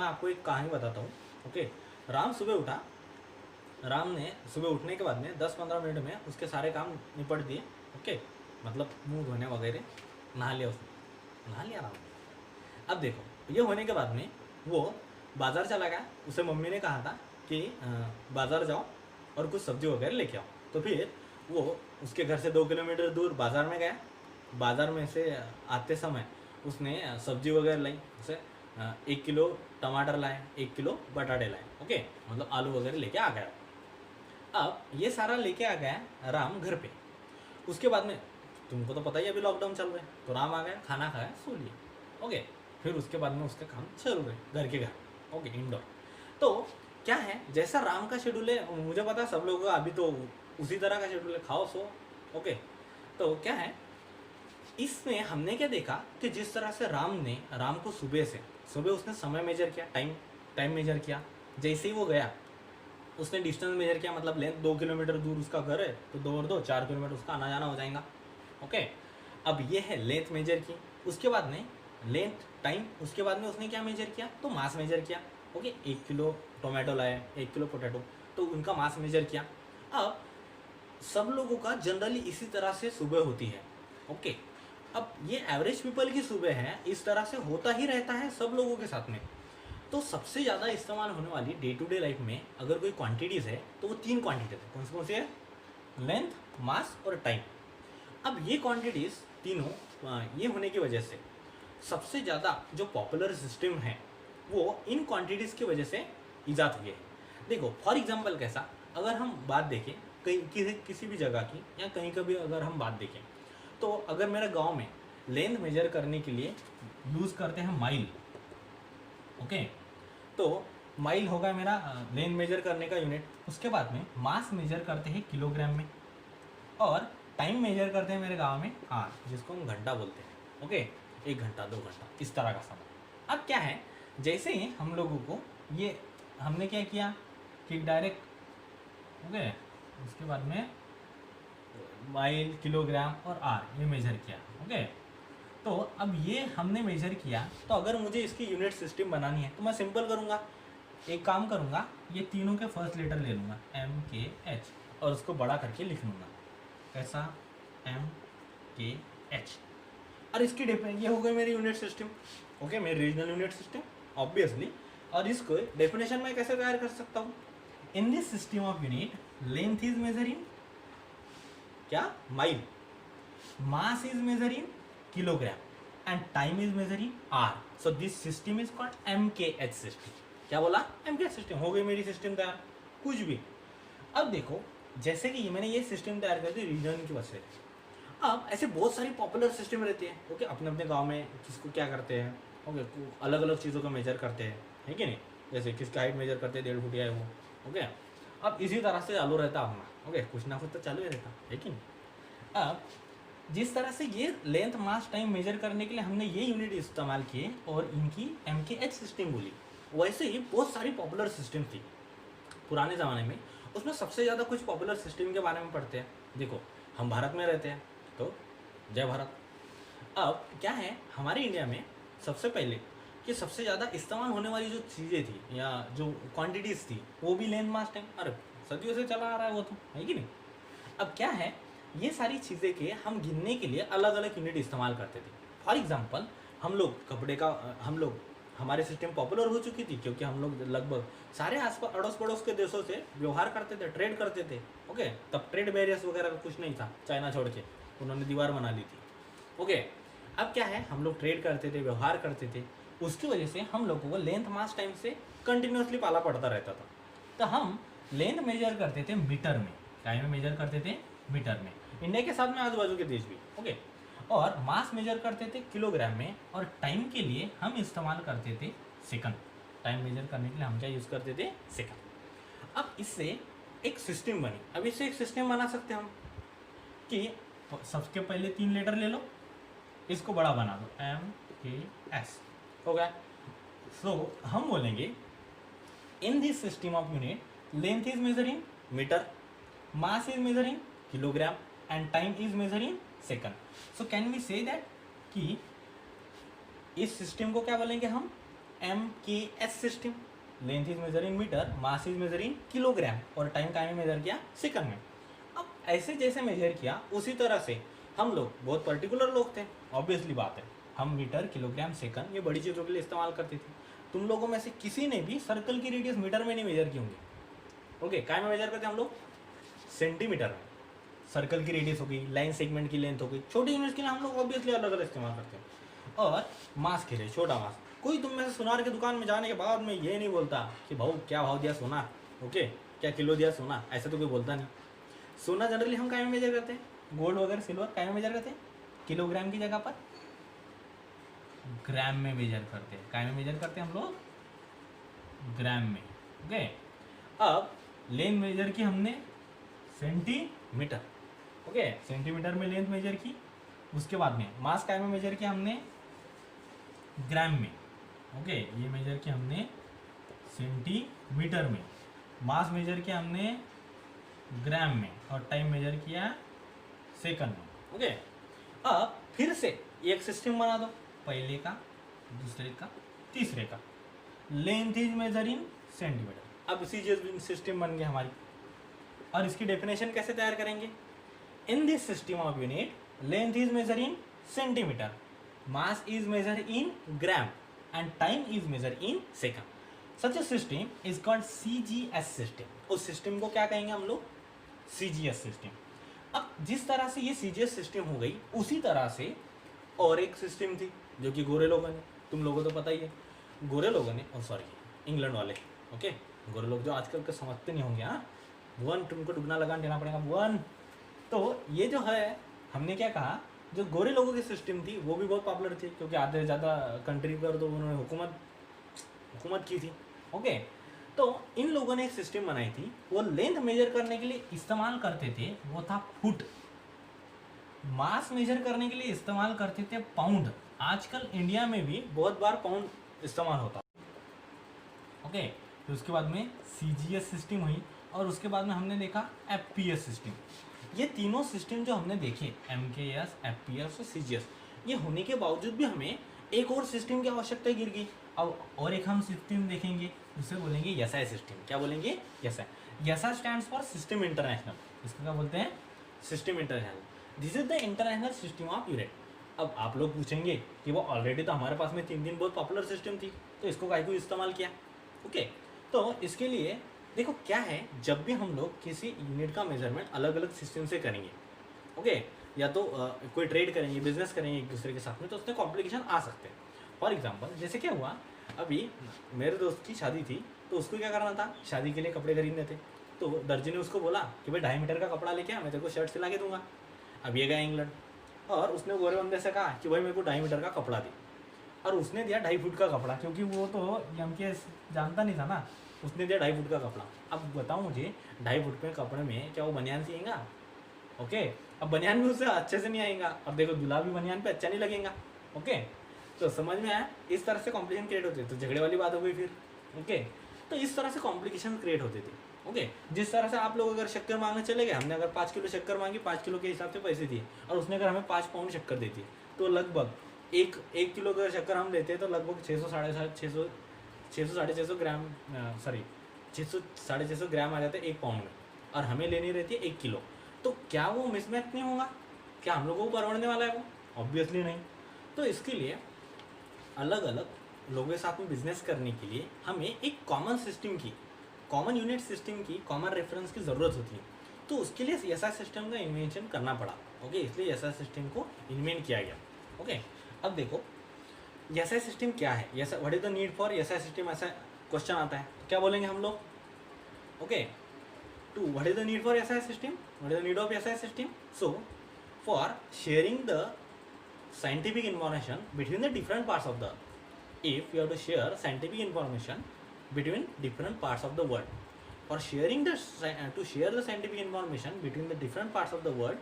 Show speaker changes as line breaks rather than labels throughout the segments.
मैं आपको एक कहानी बताता हूँ। ओके, राम सुबह उठा। राम ने सुबह उठने के बाद में 10-15 मिनट में उसके सारे काम निपट दिए। ओके, मतलब मुंह धोने वगैरह, नहा लिया उसने, नहा लिया राम। अब देखो, ये होने के बाद में वो बाज़ार चला गया। उसे मम्मी ने कहा था कि बाज़ार जाओ और कुछ सब्जी वगैरह लेके आओ। तो फिर वो उसके घर से 2 किलोमीटर दूर बाज़ार में गया। बाज़ार में से आते समय उसने सब्जी वगैरह लाई। उसे 1 किलो टमाटर लाए, 1 किलो बटाटे लाए। ओके, मतलब आलू वगैरह लेके आ गया। अब ये सारा लेके आ गया राम घर पे। उसके बाद में तुमको तो पता ही है, अभी लॉकडाउन चल रहा है, तो राम आ गया, खाना खाया, सो लिया। ओके, फिर उसके बाद में उसका काम शुरू है घर के घर। Okay, indoor. तो क्या है, जैसा राम का शेड्यूल है, मुझे पता है सब लोगों का अभी तो उसी तरह का शेड्यूल है, खाओ सो। ओके, तो क्या है, इसमें हमने क्या देखा कि जिस तरह से राम को सुबह उसने समय मेजर किया, टाइम मेजर किया। जैसे ही वो गया, उसने डिस्टेंस मेजर किया, मतलब लेंथ 2 किलोमीटर दूर उसका घर है, तो 2 और 2 4 किलोमीटर उसका आना जाना हो जाएगा। ओके, अब ये है लेंथ मेजर की। उसके बाद में लेंथ टाइम, उसके बाद में उसने क्या मेजर किया, तो मास मेजर किया। ओके, 1 किलो टोमेटो लाए, 1 किलो पोटैटो, तो उनका मास मेजर किया। अब सब लोगों का जनरली इसी तरह से सुबह होती है। ओके, अब ये एवरेज पीपल की सुबह है, इस तरह से होता ही रहता है सब लोगों के साथ में। तो सबसे ज़्यादा इस्तेमाल होने वाली डे टू डे लाइफ में अगर कोई क्वांटिटीज़ है, तो वो 3 क्वांटिटीज है। कौन सी है? लेंथ, मास और टाइम। अब ये क्वांटिटीज़ तीनों ये होने की वजह से सबसे ज़्यादा जो पॉपुलर सिस्टम है वो इन क्वांटिटीज़ की वजह से ईजाद हुए हैं। देखो फॉर एग्जांपल कैसा, अगर हम बात देखें कहीं किसी भी जगह की, या कहीं का भी अगर हम बात देखें, तो अगर मेरे गांव में लेंथ मेजर करने के लिए यूज़ करते हैं माइल। ओके, तो माइल होगा मेरा लेंथ मेजर करने का यूनिट। उसके बाद में मास मेजर करते हैं किलोग्राम में, और टाइम मेजर करते हैं मेरे गांव में आर, जिसको हम घंटा बोलते हैं। ओके, 1 घंटा 2 घंटा इस तरह का समय। अब क्या है, जैसे ही हम लोगों को ये हमने क्या किया कि डायरेक्ट, ओके, उसके बाद में माइल, किलोग्राम और आर ये मेजर किया। ओके, तो अब ये हमने मेजर किया, तो अगर मुझे इसकी यूनिट सिस्टम बनानी है तो मैं सिंपल करूँगा, एक काम करूँगा, ये तीनों के फर्स्ट लेटर ले लूँगा MKH, और उसको बड़ा करके लिख लूँगा कैसा, MKH, और इसकी ये हो गई मेरी यूनिट सिस्टम। ओके, मेरी रीजनल यूनिट सिस्टम ऑब्वियसली। और इसको डेफिनेशन में कैसे तैयार कर सकता हूँ, in this system of unit length is measure in क्या, mile, mass is measure in kilogram and time is measure in hour. So this system is called MKH सिस्टम। क्या बोला, MKH सिस्टम। हो गई मेरी सिस्टम तैयार, कुछ भी। अब देखो, जैसे कि मैंने ये सिस्टम तैयार कर दी रीजन की वजह से। अब ऐसे बहुत सारी पॉपुलर सिस्टम रहते हैं। ओके, अपने अपने गांव में किसको क्या करते हैं, ओके, अलग अलग चीज़ों को मेजर करते हैं, है कि नहीं। जैसे किसका हाइट मेजर करते हैं, 1.5 फुटिया है वो। ओके, अब इसी तरह से चालू रहता अपना। ओके, कुछ ना कुछ तो चालू ही रहता है कि नहीं। अब जिस तरह से ये लेंथ, मास, टाइम मेजर करने के लिए हमने ये यूनिट इस्तेमाल किए और इनकी MKH सिस्टम बोली, वैसे ही बहुत सारी पॉपुलर सिस्टम थी पुराने ज़माने में। उसमें सबसे ज़्यादा कुछ पॉपुलर सिस्टम के बारे में पढ़ते हैं। देखो, हम भारत में रहते हैं, तो जय भारत। अब क्या है, हमारे इंडिया में सबसे पहले कि सबसे ज़्यादा इस्तेमाल होने वाली जो चीज़ें थी या जो क्वांटिटीज़ थी, वो भी लेंथ, मास, टाइम, अरे सदियों से चला आ रहा है वो, तो है कि नहीं। अब क्या है, ये सारी चीज़ें के हम गिनने के लिए अलग अलग यूनिट इस्तेमाल करते थे। फॉर एग्जांपल, हम लोग कपड़े का हमारे सिस्टम पॉपुलर हो चुकी थी क्योंकि हम लोग लगभग सारे आसपास अड़ोस पड़ोस के देशों से व्यवहार करते थे, ट्रेड करते थे। ओके, तब ट्रेड बैरियर्स वगैरह का कुछ नहीं था, चाइना छोड़ के उन्होंने दीवार बना ली थी। ओके, अब क्या है, हम लोग ट्रेड करते थे, व्यवहार करते थे, उसकी वजह से हम लोगों को लेंथ, मास, टाइम से कंटिन्यूसली पाला पड़ता रहता था। तो हम लेंथ मेजर करते थे मीटर में, टाइम मेजर करते थे मीटर में, इंडिया के साथ में आजू बाजू के देश भी। ओके, और मास मेजर करते थे किलोग्राम में, और टाइम के लिए हम इस्तेमाल करते थे सेकंड। टाइम मेजर करने के लिए हम क्या यूज़ करते थे, सेकंड। अब इससे एक सिस्टम बनी। अब इससे एक सिस्टम बना सकते हैं हम कि सबके पहले 3 लेटर ले लो, इसको बड़ा बना दो, MKS हो गया। सो हम बोलेंगे in this system of unit length is measure in metre, mass is measure in kilogram and time is measure in second. So can we say that कि इस सिस्टम को क्या बोलेंगे हम, LMKS system, length is measure in metre, mass is measure in kilogram और time का measure किया second में। अब ऐसे जैसे मेजर किया उसी तरह से हम लोग बहुत पर्टिकुलर लोग थे, ऑब्वियसली बात है, हम मीटर किलोग्राम सेकंड ये बड़ी चीज़ों के लिए इस्तेमाल करते थे। तुम लोगों में से किसी ने भी सर्कल की रेडियस मीटर में नहीं मेजर की होंगी। ओके, काय में मेजर करते हम लोग? सेंटीमीटर में। सर्कल की रेडियस हो गई, लाइन सेगमेंट की लेंथ हो गई, छोटी यूनिट्स के लिए हम लोग ऑब्वियसली अलग अलग इस्तेमाल करते हैं। और मास के लिए छोटा मास, कोई तुम में से सुनार की दुकान में जाने के बाद में ये नहीं बोलता कि भाऊ क्या भाव दिया सोना, ओके क्या किलो दिया सोना, ऐसा तो कोई बोलता नहीं। सोना जनरली हम काय में मेजर करते हैं, गोल्ड वगैरह सिल्वर काय में मेजर करते हैं, किलोग्राम की जगह पर ग्राम में मेजर करते हैं। काय में मेजर करते हैं हम लोग? ग्राम में। ओके, अब लेंथ मेजर की हमने सेंटीमीटर, ओके सेंटीमीटर में लेंथ मेजर की। उसके बाद में मास काय में मेजर किया हमने? ग्राम में। ओके, ये मेजर किया हमने सेंटीमीटर में, मास मेजर किया हमने ग्राम में और टाइम मेजर किया सेकंड में। ओके, अब फिर से एक सिस्टम बना दो, पहले का, दूसरे का, तीसरे का। Length is measure in centimetre. अब इसी सिस्टम बन गया हमारी, और इसकी डेफिनेशन कैसे तैयार करेंगे? In this system of unit length is measure in centimetre, mass is measure in gram and time is measure in second. Such a system is called CGS system. उस सिस्टम को क्या कहेंगे हम लोग? CGS system. अब जिस तरह से ये CGS सिस्टम हो गई, उसी तरह से और एक सिस्टम थी जो कि गोरे लोगों ने, तुम लोगों को तो पता ही है, गोरे लोगों ने, और सॉरी इंग्लैंड वाले, ओके गोरे लोग जो आजकल के समझते नहीं होंगे, हाँ वन तुमको दुगना लगान देना पड़ेगा वन। तो ये जो है, हमने क्या कहा, जो गोरे लोगों की सिस्टम थी वो भी बहुत पॉपुलर थी, क्योंकि आधे से ज़्यादा कंट्री पर तो उन्होंने हुकूमत की थी। ओके, तो इन लोगों ने एक सिस्टम बनाई थी, वो लेंथ मेजर करने के लिए इस्तेमाल करते थे, वो था फुट। मास मेजर करने के लिए इस्तेमाल करते थे पाउंड। आजकल इंडिया में भी बहुत बार पाउंड इस्तेमाल होता। ओके, तो उसके बाद में CGS सिस्टम हुई, और उसके बाद में हमने देखा FPS सिस्टम। ये तीनों सिस्टम जो हमने देखे, MKS, FPS और CGS, ये होने के बावजूद भी हमें एक और सिस्टम की आवश्यकता गिर गई। अब और एक हम सिस्टम देखेंगे, उसे बोलेंगे SI सिस्टम। क्या बोलेंगे? SI stands for system international. इसको क्या बोलते हैं? System international. This is the international system of unit. अब आप लोग पूछेंगे कि वो ऑलरेडी तो हमारे पास में 3 बहुत पॉपुलर सिस्टम थी, तो इसको काहे को इस्तेमाल किया? ओके, तो इसके लिए देखो क्या है, जब भी हम लोग किसी यूनिट का मेजरमेंट अलग अलग सिस्टम से करेंगे, ओके या तो कोई ट्रेड करेंगे, बिजनेस करेंगे एक दूसरे के साथ में, तो उसमें कॉम्प्लिकेशन आ सकते हैं। फॉर एग्जांपल जैसे क्या हुआ, अभी मेरे दोस्त की शादी थी, तो उसको क्या करना था, शादी के लिए कपड़े खरीदने थे। तो दर्जी ने उसको बोला कि भाई 2.5 मीटर का कपड़ा लेके आ, मैं तेरे को शर्ट सिला के दूंगा। अब ये गया इंग्लैंड, और उसने गोरे बंदे से कहा कि भाई मेरे को 2.5 मीटर का कपड़ा दे, और उसने दिया 2.5 फुट का कपड़ा, क्योंकि वो तो MKS जानता नहीं था ना, उसने दिया 2.5 फुट का कपड़ा। अब बताओ मुझे 2.5 फुट के कपड़े में क्या वो बनियान सिएगा? ओके, अब बनियान भी उससे अच्छे से नहीं आएगा, अब देखो दूल्हा भी बनियान पे अच्छा नहीं लगेगा। ओके, तो समझ में आया? इस तरह से कॉम्प्लिकेशन क्रिएट होते थे, तो झगड़े वाली बात हो गई फिर। ओके, तो इस तरह से कॉम्प्लिकेशन क्रिएट होते थे। ओके, जिस तरह से आप लोग अगर शक्कर मांगने चले गए, हमने अगर 5 किलो शक्कर मांगी, 5 किलो के हिसाब से पैसे दिए, और उसने अगर हमें 5 पाउंड शक्कर देती, तो लगभग एक किलो का शक्कर हम लेते हैं, तो लगभग 600 ग्राम, सॉरी 600 ग्राम आ जाते हैं 1 पाउंड में, और हमें लेनी रहती है 1 किलो। तो क्या वो मिसमैच नहीं होगा? क्या हम लोगों को परवड़ने वाला है वो? ऑब्वियसली नहीं। तो इसके लिए अलग अलग लोगों के साथ में बिजनेस करने के लिए हमें एक कॉमन सिस्टम की, कॉमन यूनिट सिस्टम की, कॉमन रेफरेंस की ज़रूरत होती है। तो उसके लिए SI सिस्टम का इन्वेंशन करना पड़ा। ओके, इसलिए SI सिस्टम को इन्वेंट किया गया। ओके, अब देखो SI सिस्टम क्या है, what is the need for SI system, ऐसा क्वेश्चन आता है, तो क्या बोलेंगे हम लोग? Okay, to what is the need for SI system, what is the need of SI system? So for sharing the scientific information between the different parts of the earth. If you have to share scientific information between different parts of the world, for sharing the to share the scientific information between the different parts of the world,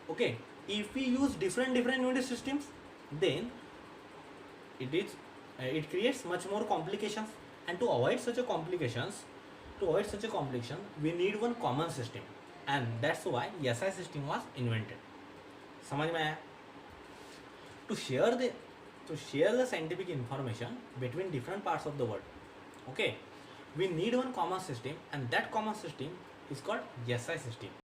okay, if we use different unit systems, then it creates much more complications, and to avoid such a complication we need one common system, and that's why SI system was invented. समझ में आया? To share the to share the scientific information between different parts of the world. Okay, we need one common system, and that common system is called SI system.